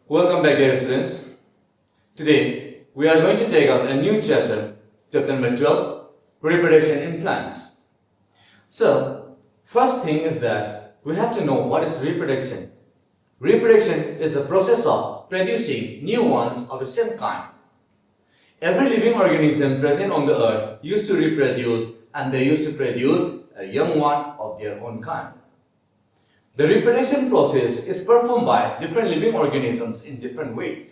Welcome back, dear students. Today, we are going to take up a new chapter, chapter number 12, Reproduction in Plants. So, first thing is that we have to know what is reproduction. Reproduction is the process of producing new ones of the same kind. Every living organism present on the earth used to reproduce, and they used to produce a young one of their own kind. The reproduction process is performed by different living organisms in different ways.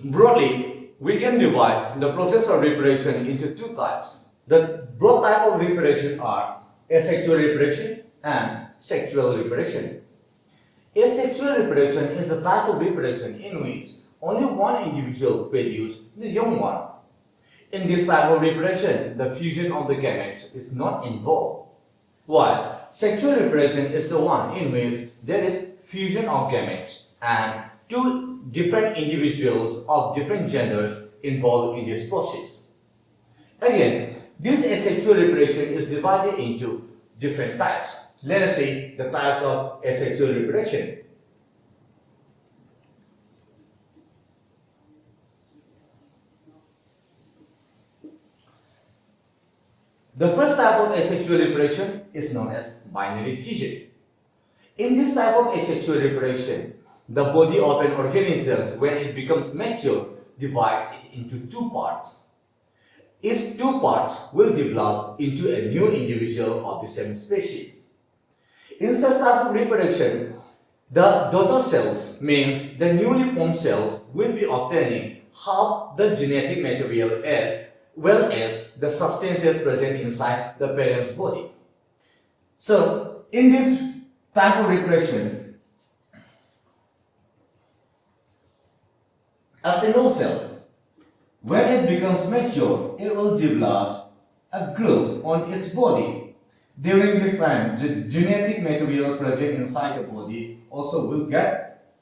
Broadly, we can divide the process of reproduction into two types. The broad type of reproduction are asexual reproduction and sexual reproduction. Asexual reproduction is the type of reproduction in which only one individual produces the young one. In this type of reproduction, the fusion of the gametes is not involved, while sexual reproduction is the one in which there is fusion of gametes and two different individuals of different genders involved in this process. Again, this asexual reproduction is divided into different types. Let us see the types of asexual reproduction. The first type of asexual reproduction is known as binary fusion. In this type of asexual reproduction, the body of an organism, when it becomes mature, divides it into two parts. Its two parts will develop into a new individual of the same species. In such type of reproduction, the daughter cells, means the newly formed cells, will be obtaining half the genetic material as well as the substances present inside the parent's body. So, in this type of reproduction, a single cell, when it becomes mature, it will develop a group on its body. During this time, the genetic material present inside the body also will get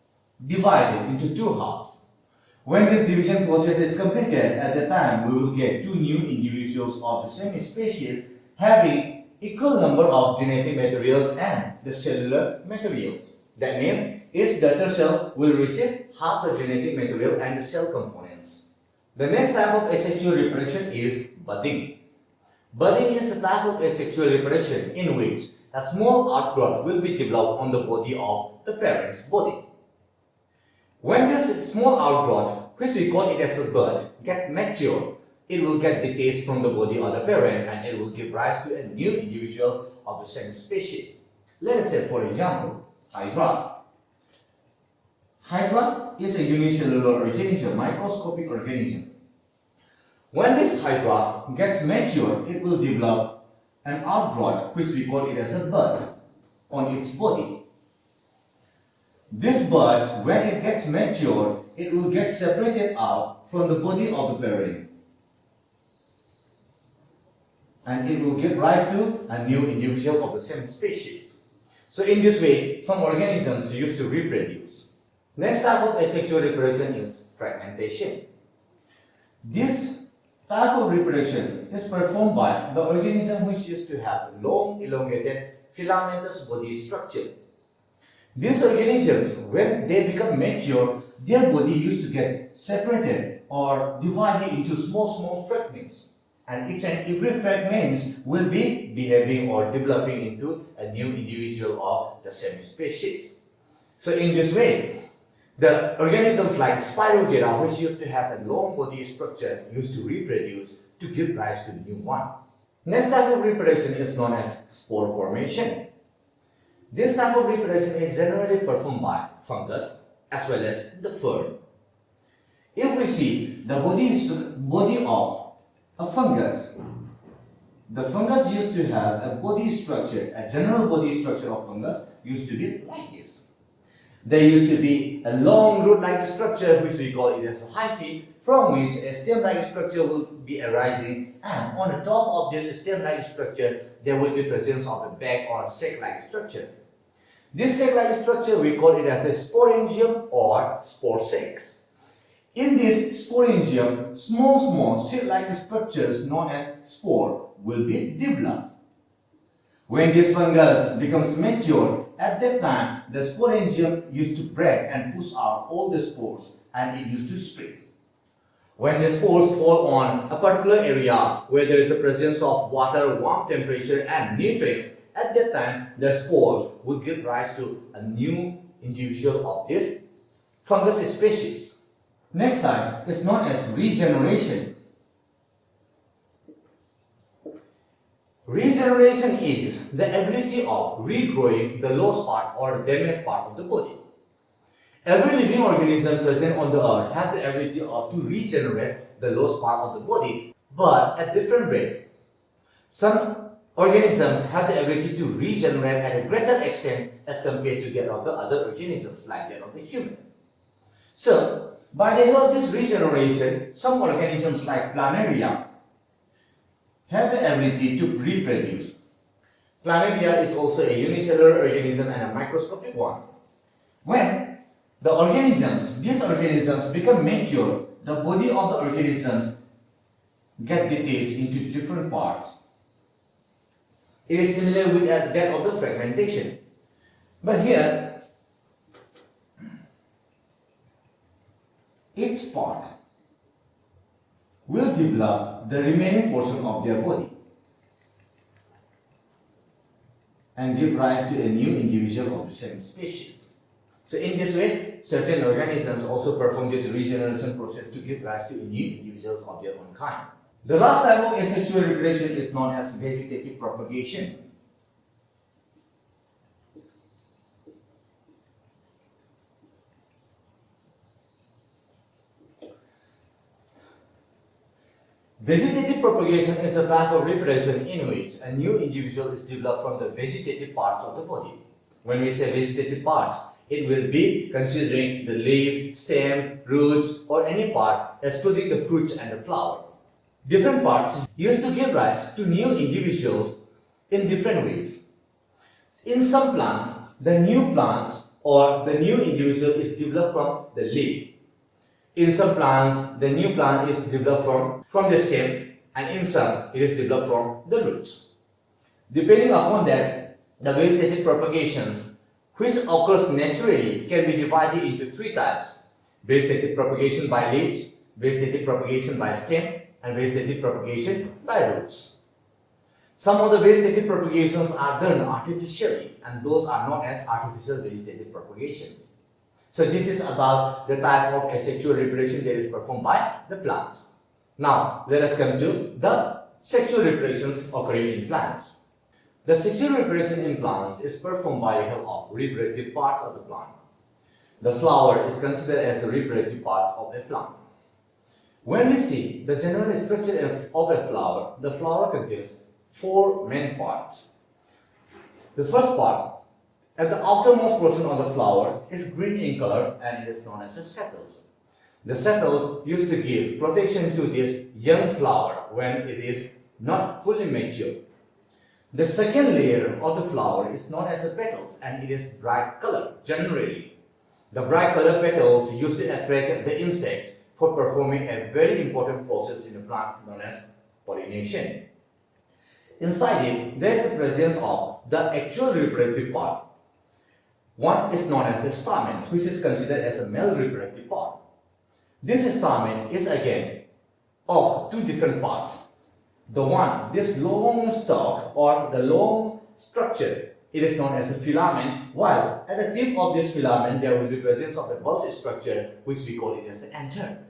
divided into two halves. When this division process is completed, at the time we will get two new individuals of the same species having equal number of genetic materials and the cellular materials. That means each daughter cell will receive half the genetic material and the cell components. The next type of asexual reproduction is budding. Budding is the type of asexual reproduction in which a small outgrowth will be developed on the body of the parent's body. When this small outgrowth, which we call it as the bud, get mature, it will get detached from the body of the parent and it will give rise to a new individual of the same species. Let us say, for example, Hydra. Hydra is a unicellular organism, microscopic organism. When this Hydra gets mature, it will develop an outgrowth, which we call it as a bud, on its body. This bud, when it gets mature, it will get separated out from the body of the parent. And it will give rise to a new individual of the same species. So in this way, some organisms used to reproduce. Next type of asexual reproduction is fragmentation. This type of reproduction is performed by the organism which used to have long, elongated, filamentous body structure. These organisms, when they become mature, their body used to get separated or divided into small fragments. And each and every fragment will be behaving or developing into a new individual of the same species. So in this way, the organisms like Spirogyra, which used to have a long body structure, used to reproduce to give rise to a new one. Next type of reproduction is known as spore formation. This type of reproduction is generally performed by fungus as well as the fern. If we see the body of a fungus, the fungus used to have a body structure, a general body structure of fungus used to be like this. There used to be a long root-like structure which we call it as a hyphae, from which a stem-like structure will be arising, and on the top of this stem-like structure there will be presence of a bag or sac-like structure. This sac-like structure we call it as the sporangium or spore sacs. In this sporangium, small seed-like structures known as spore will be developed. When this fungus becomes mature, at that time, the sporangium used to break and push out all the spores, and it used to spread. When the spores fall on a particular area where there is a presence of water, warm temperature and nutrients, at that time the spores would give rise to a new individual of this fungus species. Next type is known as regeneration. Regeneration is the ability of regrowing the lost part or damaged part of the body. Every living organism present on the earth has the ability to regenerate the lost part of the body, but at different rate. Some organisms have the ability to regenerate at a greater extent as compared to that of the other organisms, like that of the human. So, by the help of this regeneration, some organisms like planaria have the ability to reproduce. Planaria is also a unicellular organism and a microscopic one. When these organisms become mature, the body of the organisms get detached into different parts. It is similar with that of the fragmentation. But here, each part will develop the remaining portion of their body and give rise to a new individual of the same species. So in this way, certain organisms also perform this regeneration process to give rise to new individuals of their own kind. The last type of asexual reproduction is known as vegetative propagation. Vegetative propagation is the type of reproduction in which a new individual is developed from the vegetative parts of the body. When we say vegetative parts, it will be considering the leaf, stem, roots, or any part excluding the fruits and the flower. Different parts used to give rise to new individuals in different ways. In some plants, the new individual is developed from the leaf. In some plants, the new plant is developed from the stem, and in some, it is developed from the roots. Depending upon that, the vegetative propagations, which occurs naturally, can be divided into three types: vegetative propagation by leaves, vegetative propagation by stem, and vegetative propagation by roots. Some of the vegetative propagations are done artificially, and those are known as artificial vegetative propagations. So this is about the type of asexual reproduction that is performed by the plants. Now, let us come to the sexual reproductions occurring in plants. The sexual reproduction in plants is performed by the help of reproductive parts of the plant. The flower is considered as the reproductive parts of a plant. When we see the general structure of a flower, the flower contains four main parts. The first part, at the outermost portion of the flower, is green in color and it is known as the sepals. The sepals used to give protection to this young flower when it is not fully mature. The second layer of the flower is known as the petals and it is bright color generally. The bright color petals used to attract the insects for performing a very important process in the plant known as pollination. Inside it, there is the presence of the actual reproductive part. One is known as the stamen, which is considered as the male reproductive part. This stamen is again of two different parts. This long stalk or the long structure, it is known as the filament, while at the tip of this filament there will be presence of the bulge structure, which we call it as the anther.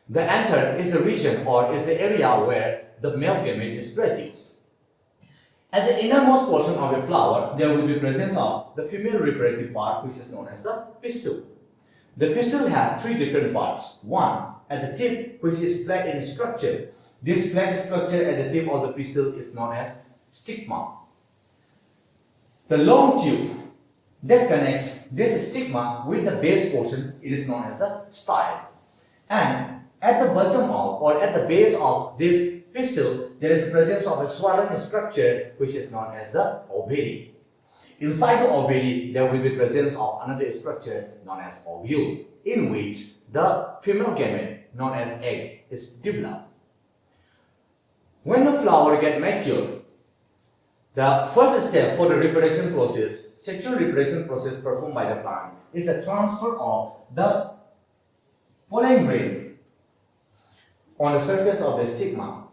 The anther is the region or is the area where the male gamete is produced. At the innermost portion of a flower, there will be presence of the female reproductive part, which is known as the pistil. The pistil has three different parts. One, at the tip, which is flat in structure. This flat structure at the tip of the pistil is known as stigma. The long tube that connects this stigma with the base portion, it is known as the style. And at the bottom of or at the base of this pistil, there is the presence of a swollen structure which is known as the ovary. Inside the ovary, there will be presence of another structure known as ovule, in which the female gamete known as egg is developed. When the flower gets mature, The first step for the reproduction process, sexual reproduction process performed by the plant, is the transfer of the pollen grain on the surface of the stigma.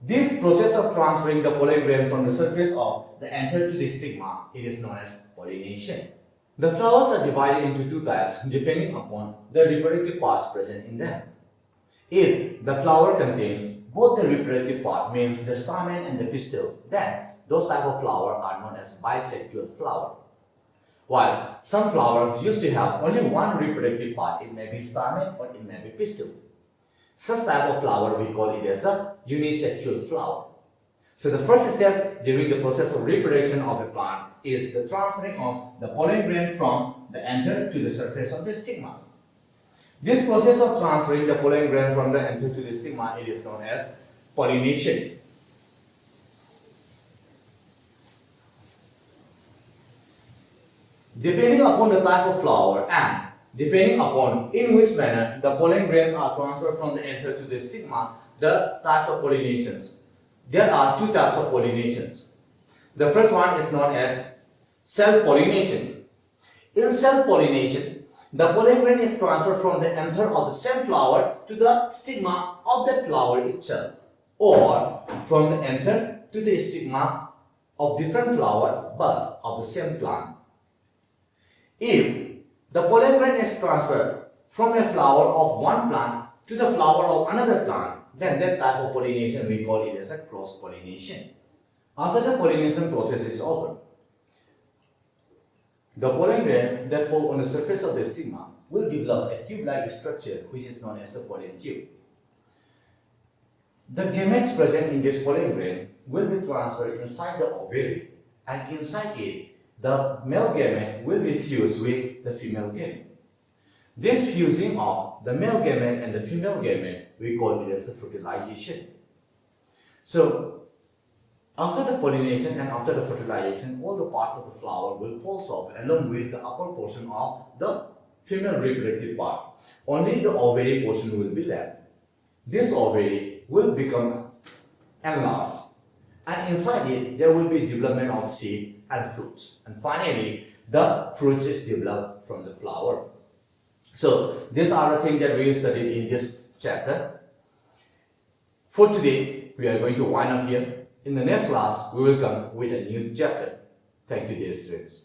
This process of transferring the pollen grain from the surface of the anther to the stigma, it is known as pollination. The flowers are divided into two types depending upon the reproductive parts present in them. If the flower contains both the reproductive part, means the stamen and the pistil, then those type of flower are known as bisexual flower. While some flowers used to have only one reproductive part, it may be stamen or it may be pistil. Such type of flower we call it as a unisexual flower. So the first step during the process of reproduction of a plant is the transferring of the pollen grain from the anther to the surface of the stigma. This process of transferring the pollen grain from the anther to the stigma, it is known as pollination. Depending upon the type of flower and depending upon in which manner the pollen grains are transferred from the anther to the stigma, the types of pollinations. There are two types of pollinations. The first one is known as self-pollination. In self-pollination, the pollen grain is transferred from the anther of the same flower to the stigma of that flower itself, or from the anther to the stigma of different flower but of the same plant. If the pollen grain is transferred from a flower of one plant to the flower of another plant, then that type of pollination we call it as a cross-pollination. After the pollination process is over, the pollen grain that fall on the surface of the stigma will develop a tube-like structure which is known as the pollen tube. The gametes present in this pollen grain will be transferred inside the ovary, and inside it, the male gamete will be fused with the female gamete. This fusing of the male gamete and the female gamete, we call it as a fertilization. So, after the pollination and after the fertilization, all the parts of the flower will fall off along with the upper portion of the female reproductive part. Only the ovary portion will be left. This ovary will become enlarged, and inside it there will be development of seed and fruits. And finally, the fruit is developed from the flower. So, these are the things that we studied in this chapter. For today, we are going to wind up here. In the next class, we will come with a new chapter. Thank you, dear students.